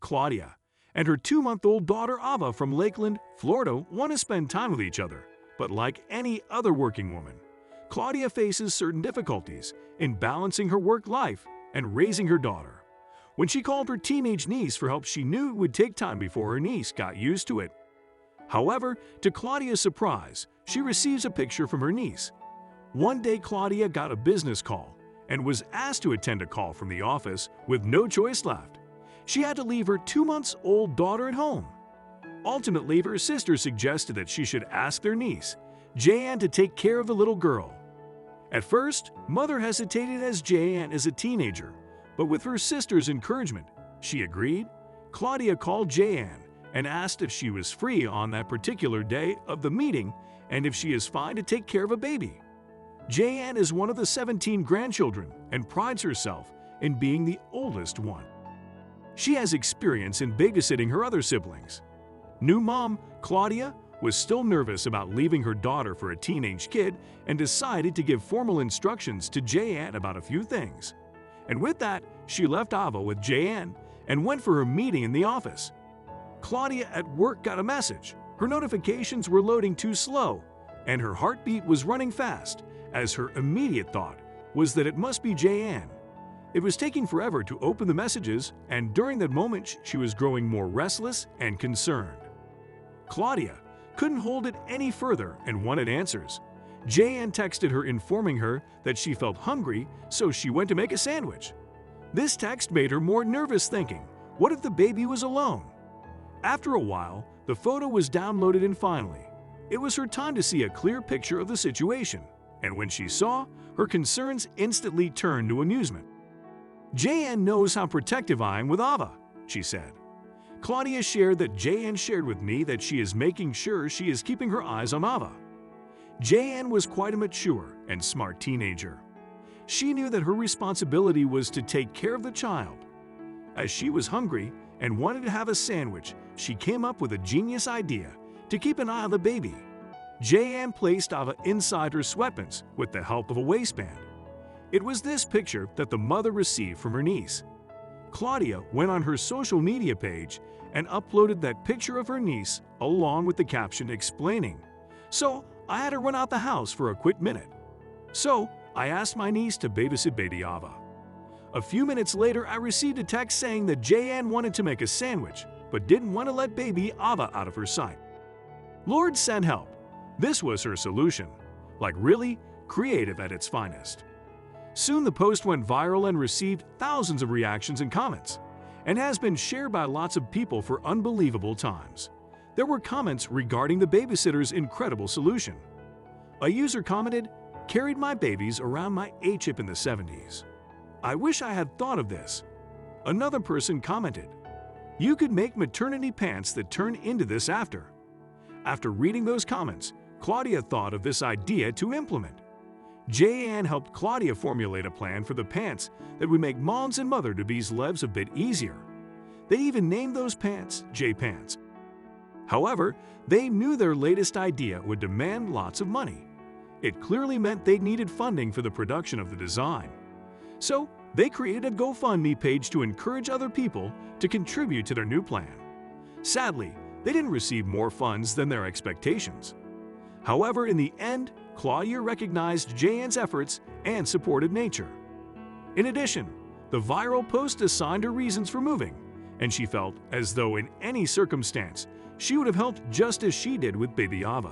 Claudia and her 2-month-old daughter Ava from Lakeland, Florida want to spend time with each other, but like any other working woman, Claudia faces certain difficulties in balancing her work life and raising her daughter. When she called her teenage niece for help, she knew it would take time before her niece got used to it. However, to Claudia's surprise, she receives a picture from her niece. One day, Claudia got a business call and was asked to attend a call from the office with no choice left. She had to leave her 2-month-old daughter at home. Ultimately, her sister suggested that she should ask their niece, Jan, to take care of the little girl. At first, Mother hesitated as Jan is a teenager, but with her sister's encouragement, she agreed. Claudia called Jan and asked if she was free on that particular day of the meeting and if she is fine to take care of a baby. Jan is one of the 17 grandchildren and prides herself in being the oldest one. She has experience in babysitting her other siblings. New mom, Claudia, was still nervous about leaving her daughter for a teenage kid and decided to give formal instructions to Jan about a few things. And with that, she left Ava with Jan and went for her meeting in the office. Claudia at work got a message. Her notifications were loading too slow, and her heartbeat was running fast, as her immediate thought was that it must be Jan. It was taking forever to open the messages, and during that moment she was growing more restless and concerned. Claudia couldn't hold it any further and wanted answers. Jan texted her informing her that she felt hungry, so she went to make a sandwich. This text made her more nervous, thinking, what if the baby was alone? After a while, the photo was downloaded and finally, it was her time to see a clear picture of the situation. And when she saw, her concerns instantly turned to amusement. Jan knows how protective I am with Ava, she said. Claudia shared that Jan shared with me that she is making sure she is keeping her eyes on Ava. Jan was quite a mature and smart teenager. She knew that her responsibility was to take care of the child. As she was hungry and wanted to have a sandwich, she came up with a genius idea to keep an eye on the baby. Jan placed Ava inside her sweatpants with the help of a waistband. It was this picture that the mother received from her niece. Claudia went on her social media page and uploaded that picture of her niece along with the caption explaining, "So I had to run out the house for a quick minute. So I asked my niece to babysit baby Ava." A few minutes later, I received a text saying that Jan wanted to make a sandwich but didn't want to let baby Ava out of her sight. Lord send help. This was her solution, like really creative at its finest. Soon the post went viral and received thousands of reactions and comments, and has been shared by lots of people for unbelievable times. There were comments regarding the babysitter's incredible solution. A user commented, "Carried my babies around my A-chip in the 70s. I wish I had thought of this." Another person commented, "You could make maternity pants that turn into this after." After reading those comments, Claudia thought of this idea to implement. Jan helped Claudia formulate a plan for the pants that would make moms and mother-to-be's lives a bit easier. They even named those pants J-Pants. However, they knew their latest idea would demand lots of money. It clearly meant they needed funding for the production of the design. So they created a GoFundMe page to encourage other people to contribute to their new plan. Sadly, they didn't receive more funds than their expectations. However, in the end, Claudia recognized Jan's efforts and supported nature. In addition, the viral post assigned her reasons for moving, and she felt as though in any circumstance, she would have helped just as she did with baby Ava.